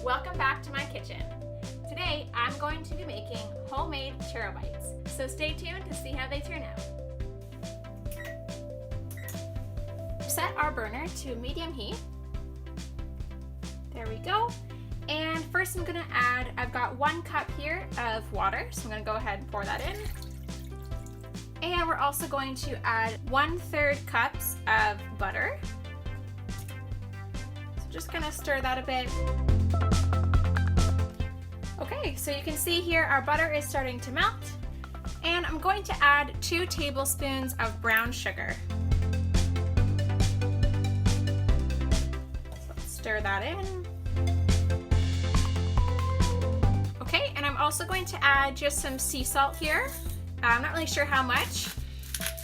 Welcome back to my kitchen. Today I'm going to be making homemade churro bites, so stay tuned to see how they turn out. Set our burner to medium heat. There we go. And first I'm going to add, I've got 1 cup here of water, so I'm going to go ahead and pour that in. And we're also going to add 1/3 cups of butter. So just going to stir that a bit. Okay, so you can see here our butter is starting to melt, and I'm going to add 2 tablespoons of brown sugar. So let's stir that in. Okay, and I'm also going to add just some sea salt here. I'm not really sure how much,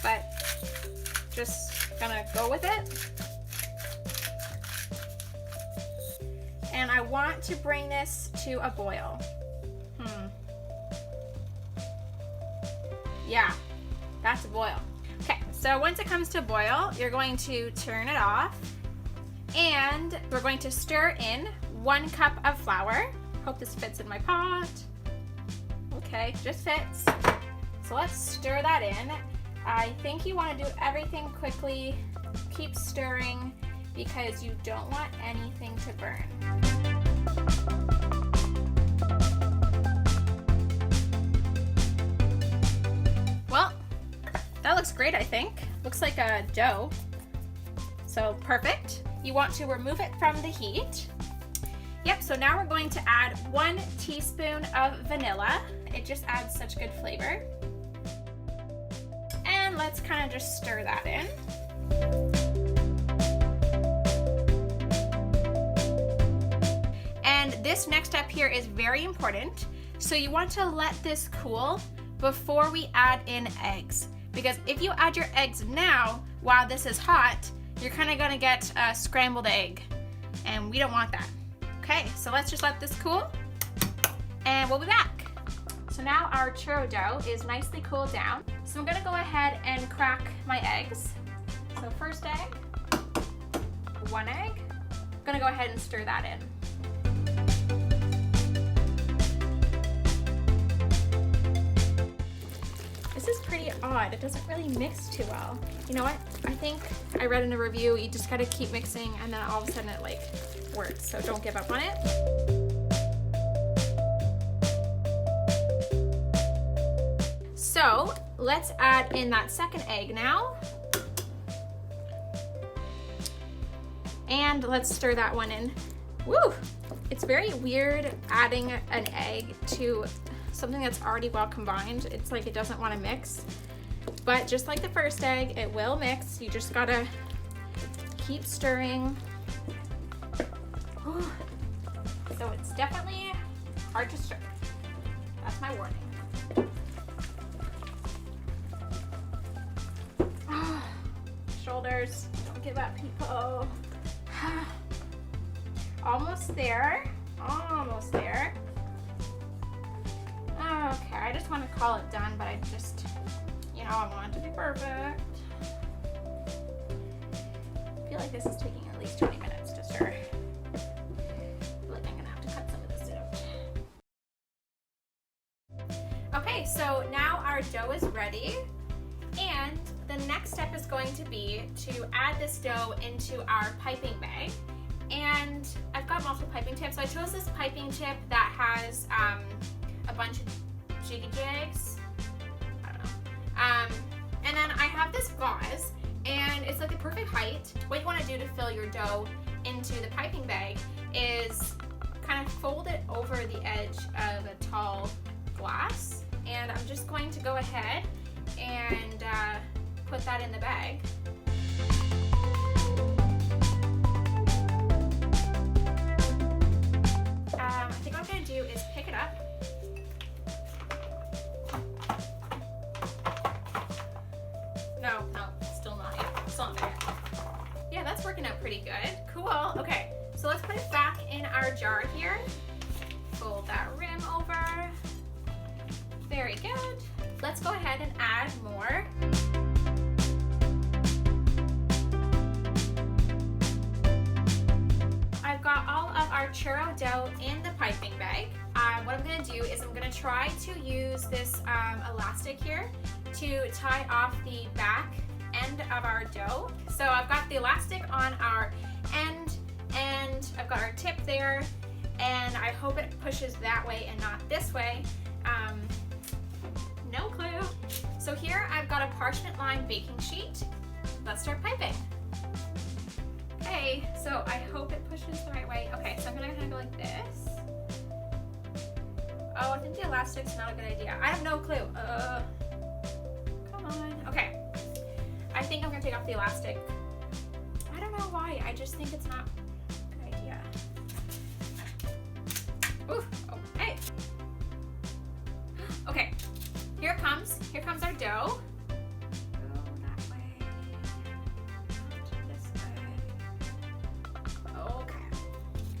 but just gonna go with it. And I want to bring this to a boil. Yeah, that's a boil. Okay, so once it comes to a boil, you're going to turn it off, and we're going to stir in 1 cup of flour. Hope this fits in my pot. Okay, just fits. So let's stir that in. I think you want to do everything quickly. Keep stirring because you don't want anything to burn. Well, that looks great, I think. Looks like a dough. So perfect. You want to remove it from the heat. Yep, so now we're going to add 1 teaspoon of vanilla. It just adds such good flavor. And let's kind of just stir that in. And this next step here is very important. So you want to let this cool before we add in eggs. Because if you add your eggs now while this is hot, you're kind of gonna get a scrambled egg. And we don't want that. Okay, so let's just let this cool and we'll be back. So now our churro dough is nicely cooled down. So I'm gonna go ahead and crack my eggs. So first egg, 1 egg. I'm gonna go ahead and stir that in. This is pretty odd. It doesn't really mix too well. You know what? I think I read in a review, you just gotta keep mixing and then all of a sudden it works. So don't give up on it. So let's add in that 2nd egg now. And let's stir that one in. Woo! It's very weird adding an egg to something that's already well combined. It's like it doesn't want to mix. But just like the first egg, it will mix. You just gotta keep stirring. Ooh. So it's definitely hard to stir. That's my warning. Shoulders, don't give up, people. Almost there, almost there. Okay, I just want to call it done, but I just, I want it to be perfect. I feel like this is taking at least 20 minutes to stir. I feel like I'm gonna have to cut some of this out. Okay, so now our dough is ready, and the next step is going to be to add this dough into our piping bag. And I've got multiple piping tips. So I chose this piping tip that has a bunch of jiggy jigs. I don't know. And then I have this gauze, and it's like the perfect height. What you want to do to fill your dough into the piping bag is kind of fold it over the edge of a tall glass. And I'm just going to go ahead and put that in the bag. I think what I'm going to do is pick it up. No, still not there. Yeah, that's working out pretty good. Cool. Okay, so let's put it back in our jar here. Fold that rim over. Very good. Let's go ahead and add more. I've got all of our churro dough in what I'm gonna do is I'm gonna try to use this elastic here to tie off the back end of our dough. So I've got the elastic on our end and I've got our tip there, and I hope it pushes that way and not this way. No clue. So here I've got a parchment lined baking sheet. Let's start piping. Okay, so I hope it pushes the right way. Okay, so I'm gonna kind of go like this. Oh, I think the elastic's not a good idea. I have no clue. Come on. Okay. I think I'm gonna take off the elastic. I don't know why. I just think it's not a good idea. Ooh, okay. Okay, here it comes. Here comes our dough. Go that way. Not this way. Okay.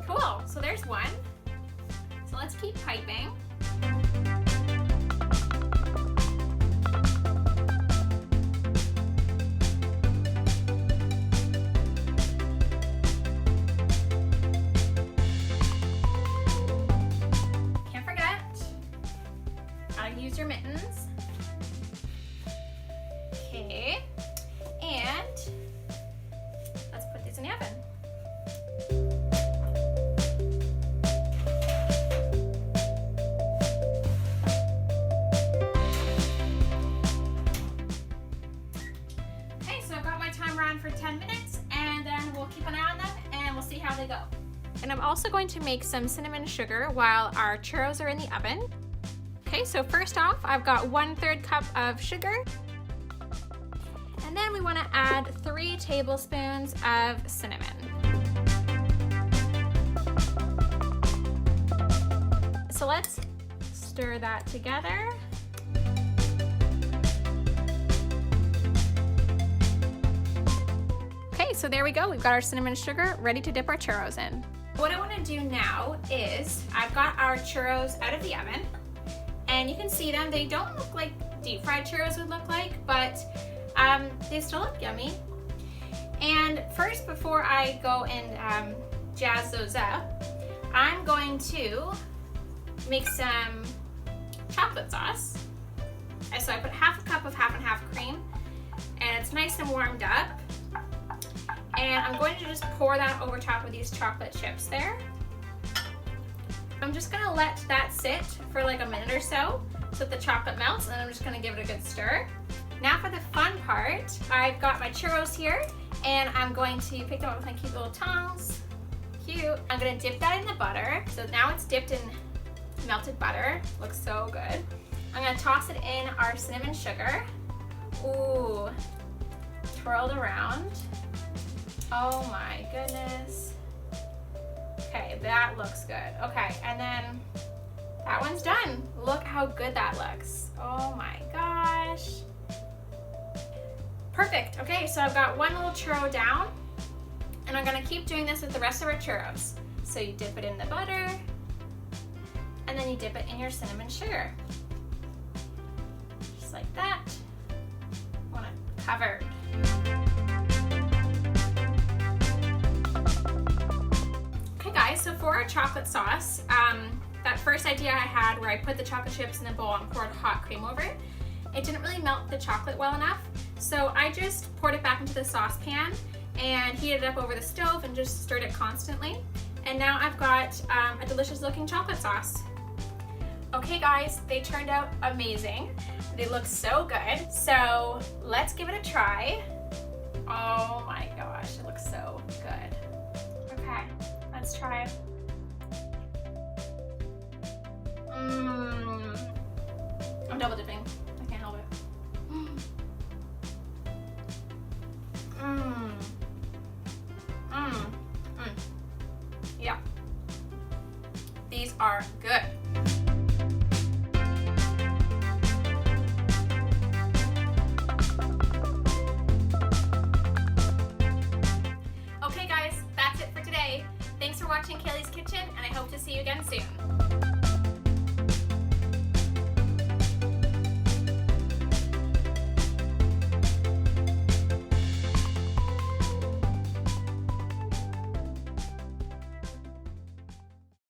Cool, so there's one. So let's keep piping. Use your mittens. Okay, and let's put these in the oven. Okay, so I've got my timer on for 10 minutes, and then we'll keep an eye on them and we'll see how they go. And I'm also going to make some cinnamon sugar while our churros are in the oven. Okay, so first off, I've got 1/3 cup of sugar. And then we want to add 3 tablespoons of cinnamon. So let's stir that together. Okay, so there we go. We've got our cinnamon sugar ready to dip our churros in. What I want to do now is I've got our churros out of the oven. And you can see them, they don't look like deep fried churros would look like, but they still look yummy. And first, before I go and jazz those up, I'm going to make some chocolate sauce. And so I put half a cup of half and half cream, and it's nice and warmed up. And I'm going to just pour that over top of these chocolate chips there. I'm just gonna let that sit for like a minute or so that the chocolate melts, and I'm just gonna give it a good stir. Now for the fun part, I've got my churros here, and I'm going to pick them up with my cute little tongs. Cute. I'm gonna dip that in the butter. So now it's dipped in melted butter. Looks so good. I'm gonna toss it in our cinnamon sugar. Ooh, twirled around. Oh my goodness. Okay, that looks good. Okay, and then that one's done. Look how good that looks. Oh my gosh. Perfect. Okay, so I've got one little churro down, and I'm gonna keep doing this with the rest of our churros. So you dip it in the butter, and then you dip it in your cinnamon sugar. Just like that. Want it covered. So for our chocolate sauce, that first idea I had where I put the chocolate chips in the bowl and poured hot cream over it, it didn't really melt the chocolate well enough. So I just poured it back into the saucepan and heated it up over the stove and just stirred it constantly. And now I've got a delicious looking chocolate sauce. Okay guys, they turned out amazing. They look so good. So let's give it a try. Oh my gosh, it looks so good. Okay. Let's try it. I'm double dipping. I can't help it. Yeah. These are good. Okay guys, that's it for today. Thanks for watching Kailey's Kitchen, and I hope to see you again soon.